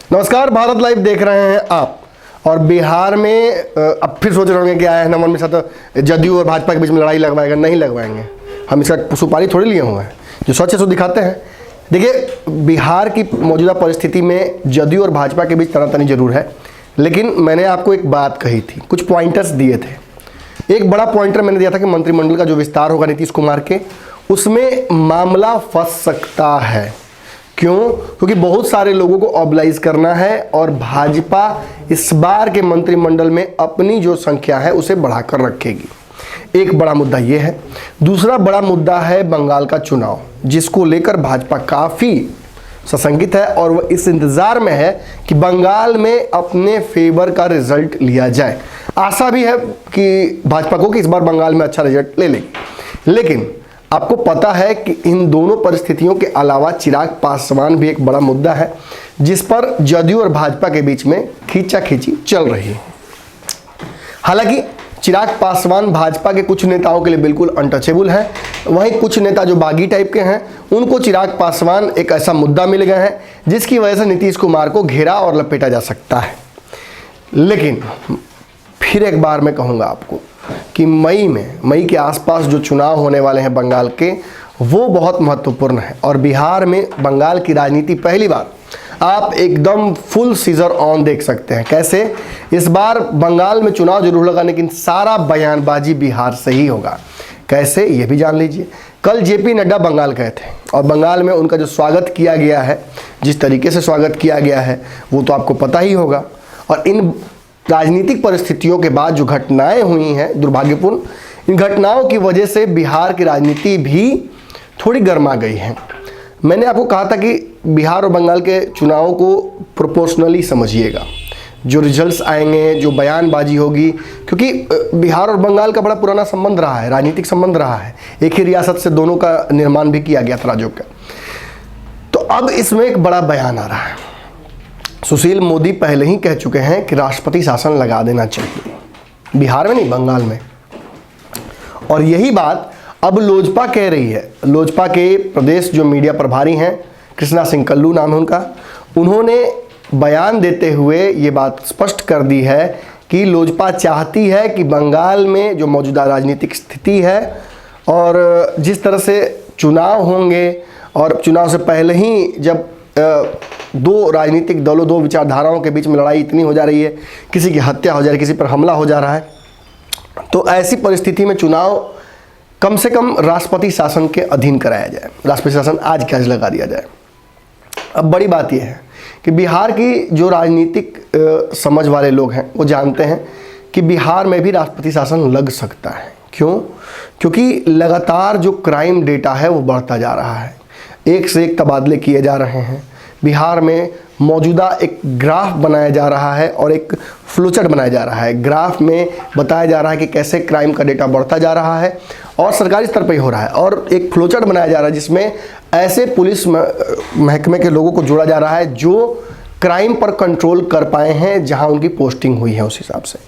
नमस्कार, भारत लाइव देख रहे हैं आप। और बिहार में अब फिर सोच रहे होंगे कि आए हैं नमन मिश्रा तो जदयू और भाजपा के बीच में लड़ाई लगवाएगा। नहीं लगवाएंगे, हम इसका सुपारी थोड़ी लिए हुए हैं, जो सच है सो दिखाते हैं। देखिए, बिहार की मौजूदा परिस्थिति में जदयू और भाजपा के बीच तनातनी जरूर है, लेकिन मैंने आपको एक बात कही थी, कुछ पॉइंटर्स दिए थे। एक बड़ा पॉइंटर मैंने दिया था कि मंत्रिमंडल का जो विस्तार होगा नीतीश कुमार के, उसमें मामला फंस सकता है। क्यों? क्योंकि बहुत सारे लोगों को ऑबलाइज करना है और भाजपा इस बार के मंत्रिमंडल में अपनी जो संख्या है उसे बढ़ाकर रखेगी। एक बड़ा मुद्दा यह है। दूसरा बड़ा मुद्दा है बंगाल का चुनाव, जिसको लेकर भाजपा काफ़ी सशंकित है और वह इस इंतज़ार में है कि बंगाल में अपने फेवर का रिजल्ट लिया जाए। आशा भी है कि भाजपा को कि इस बार बंगाल में अच्छा रिजल्ट ले लेगी। लेकिन आपको पता है कि इन दोनों परिस्थितियों के अलावा चिराग पासवान भी एक बड़ा मुद्दा है, जिस पर जदयू और भाजपा के बीच में खींचाखींची चल रही है। हालांकि चिराग पासवान भाजपा के कुछ नेताओं के लिए बिल्कुल अनटचेबल है, वहीं कुछ नेता जो बागी टाइप के हैं उनको चिराग पासवान एक ऐसा मुद्दा मिल गया है जिसकी वजह से नीतीश कुमार को घेरा और लपेटा जा सकता है। लेकिन फिर एक बार मैं कहूँगा आपको कि मई के आसपास जो चुनाव होने वाले हैं बंगाल के, वो बहुत महत्वपूर्ण है। और बिहार में बंगाल की राजनीति पहली बार आप एकदम फुल सीजर ऑन देख सकते हैं। कैसे? इस बार बंगाल में चुनाव जरूर लगा, लेकिन सारा बयानबाजी बिहार से ही होगा। कैसे, ये भी जान लीजिए। कल जेपी नड्डा बंगाल गए थे और बंगाल में उनका जो स्वागत किया गया है, जिस तरीके से स्वागत किया गया है वो तो आपको पता ही होगा। और इन राजनीतिक परिस्थितियों के बाद जो घटनाएं हुई हैं दुर्भाग्यपूर्ण, इन घटनाओं की वजह से बिहार की राजनीति भी थोड़ी गर्मा गई है। मैंने आपको कहा था कि बिहार और बंगाल के चुनावों को प्रोपोर्शनली समझिएगा। जो रिजल्ट्स आएंगे, जो बयानबाजी होगी, क्योंकि बिहार और बंगाल का बड़ा पुराना संबंध रहा है, राजनीतिक संबंध रहा है। एक ही रियासत से दोनों का निर्माण भी किया गया था राज्यों का। तो अब इसमें एक बड़ा बयान आ रहा है। सुशील मोदी पहले ही कह चुके हैं कि राष्ट्रपति शासन लगा देना चाहिए, बिहार में नहीं बंगाल में। और यही बात अब लोजपा कह रही है। लोजपा के प्रदेश जो मीडिया प्रभारी हैं, कृष्णा सिंह कल्लू नाम है उनका, उन्होंने बयान देते हुए ये बात स्पष्ट कर दी है कि लोजपा चाहती है कि बंगाल में जो मौजूदा राजनीतिक स्थिति है और जिस तरह से चुनाव होंगे, और चुनाव से पहले ही जब दो राजनीतिक दलों, दो विचारधाराओं के बीच में लड़ाई इतनी हो जा रही है, किसी की हत्या हो जा रही है, किसी पर हमला हो जा रहा है, तो ऐसी परिस्थिति में चुनाव कम से कम राष्ट्रपति शासन के अधीन कराया जाए। राष्ट्रपति शासन आज के आज लगा दिया जाए। अब बड़ी बात यह है कि बिहार की जो राजनीतिक समझ वाले लोग हैं वो जानते हैं कि बिहार में भी राष्ट्रपति शासन लग सकता है। क्यों? क्योंकि लगातार जो क्राइम डेटा है वो बढ़ता जा रहा है, एक से एक तबादले किए जा रहे हैं। बिहार में मौजूदा एक ग्राफ बनाया जा रहा है और एक फ्लोचार्ट बनाया जा रहा है। ग्राफ में बताया जा रहा है कि कैसे क्राइम का डेटा बढ़ता जा रहा है और सरकारी स्तर पर ही हो रहा है। और एक फ्लोचार्ट बनाया जा रहा है जिसमें ऐसे पुलिस महकमे के लोगों को जोड़ा जा रहा है जो क्राइम पर कंट्रोल कर पाए हैं जहां उनकी पोस्टिंग हुई है उस हिसाब से।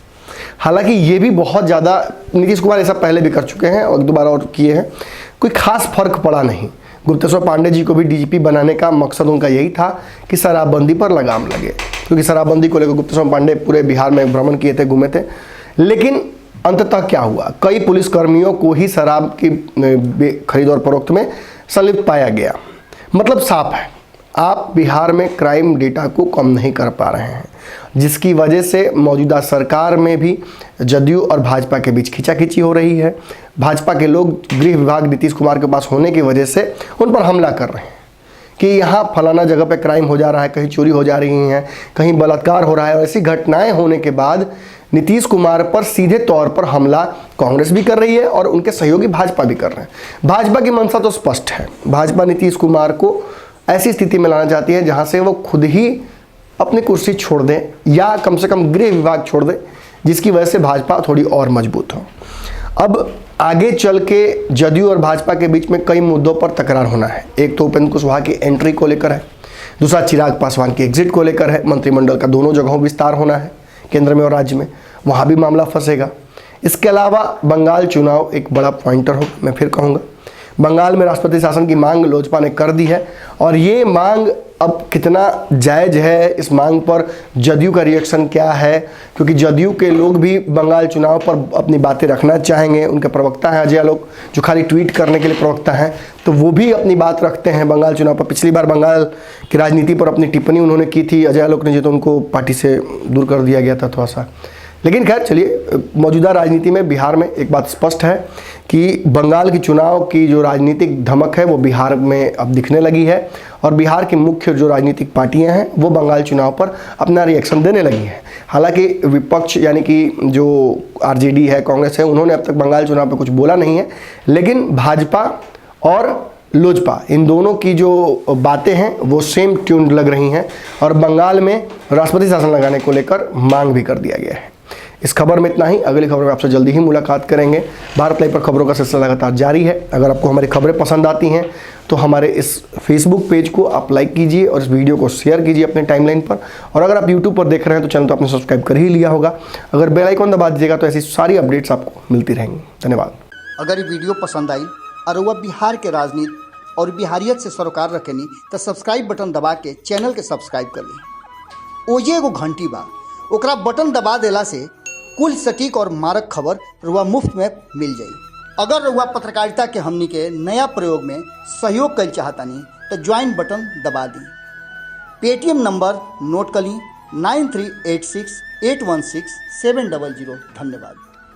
हालांकि ये भी बहुत ज़्यादा, नीतीश कुमार ऐसा पहले भी कर चुके हैं और दोबारा और किए हैं, कोई खास फर्क पड़ा नहीं। गुप्तेश्वर पांडे जी को भी डीजीपी बनाने का मकसद उनका यही था कि शराबबंदी पर लगाम लगे, क्योंकि शराबबंदी को लेकर गुप्तेश्वर पांडे पूरे बिहार में भ्रमण किए थे, घूमे थे। लेकिन अंततः क्या हुआ, कई पुलिसकर्मियों को ही शराब की खरीद और फरोख्त में संलिप्त पाया गया। मतलब साफ है, आप बिहार में क्राइम डेटा को कम नहीं कर पा रहे हैं, जिसकी वजह से मौजूदा सरकार में भी जदयू और भाजपा के बीच खींचाखींची हो रही है। भाजपा के लोग गृह विभाग नीतीश कुमार के पास होने की वजह से उन पर हमला कर रहे हैं कि यहाँ फलाना जगह पे क्राइम हो जा रहा है, कहीं चोरी हो जा रही हैं, कहीं बलात्कार हो रहा है। और ऐसी घटनाएं होने के बाद नीतीश कुमार पर सीधे तौर पर हमला कांग्रेस भी कर रही है और उनके सहयोगी भाजपा भी कर रहे हैं। भाजपा की मंशा तो स्पष्ट है, भाजपा नीतीश कुमार को ऐसी स्थिति में लाना चाहती है जहाँ से वो खुद ही अपनी कुर्सी छोड़ दें या कम से कम गृह विभाग छोड़ दें, जिसकी वजह से भाजपा थोड़ी और मजबूत हो। अब आगे चल के जदयू और भाजपा के बीच में कई मुद्दों पर तकरार होना है। एक तो उपेंद्र कुशवाहा की एंट्री को लेकर है, दूसरा चिराग पासवान की एग्जिट को लेकर है। मंत्रिमंडल का दोनों जगहों विस्तार होना है, केंद्र में और राज्य में, वहाँ भी मामला फंसेगा। इसके अलावा बंगाल चुनाव एक बड़ा पॉइंटर हो, मैं फिर कहूँगा। बंगाल में राष्ट्रपति शासन की मांग लोजपा ने कर दी है और ये मांग अब कितना जायज़ है इस मांग पर जदयू का रिएक्शन क्या है, क्योंकि जदयू के लोग भी बंगाल चुनाव पर अपनी बातें रखना चाहेंगे। उनके प्रवक्ता हैं अजय आलोक, जो खाली ट्वीट करने के लिए प्रवक्ता हैं, तो वो भी अपनी बात रखते हैं बंगाल चुनाव पर। पिछली बार बंगाल की राजनीति पर अपनी टिप्पणी उन्होंने की थी अजय आलोक ने, जो तो उनको पार्टी से दूर कर दिया गया था थोड़ा सा। लेकिन खैर चलिए, मौजूदा राजनीति में बिहार में एक बात स्पष्ट है कि बंगाल की चुनाव की जो राजनीतिक धमक है वो बिहार में अब दिखने लगी है, और बिहार की मुख्य जो राजनीतिक पार्टियां हैं वो बंगाल चुनाव पर अपना रिएक्शन देने लगी हैं। हालांकि विपक्ष यानी कि जो आरजेडी है, कांग्रेस है, उन्होंने अब तक बंगाल चुनाव पर कुछ बोला नहीं है, लेकिन भाजपा और लोजपा इन दोनों की जो बातें हैं वो सेम ट्यून लग रही हैं, और बंगाल में राष्ट्रपति शासन लगाने को लेकर मांग भी कर दिया गया है। इस खबर में इतना ही। अगली खबर में आपसे जल्दी ही मुलाकात करेंगे। भारत लाइव पर खबरों का सिलसिला लगातार जारी है। अगर आपको हमारी खबरें पसंद आती हैं तो हमारे इस फेसबुक पेज को आप लाइक कीजिए और इस वीडियो को शेयर कीजिए अपने टाइमलाइन पर। और अगर आप यूट्यूब पर देख रहे हैं तो चैनल तो आपने सब्सक्राइब कर ही लिया होगा। अगर बेल आइकन दबा दीजिएगा तो ऐसी सारी अपडेट्स आपको मिलती रहेंगी। धन्यवाद। अगर ये वीडियो पसंद आई और वह बिहार के राजनीति और बिहारियत से सरोकार रखेनी तो सब्सक्राइब बटन दबा के चैनल के सब्सक्राइब कर ली। ओजे एगो घंटी बा, ओकरा बटन दबा देला से कुल सटीक और मारक खबर रुआ मुफ्त में मिल जाई। अगर रुआ पत्रकारिता के हमनी के नया प्रयोग में सहयोग कर चाहतानी तो ज्वाइन बटन दबा दी। पेटीएम नंबर नोट कर ली 9386816700। धन्यवाद।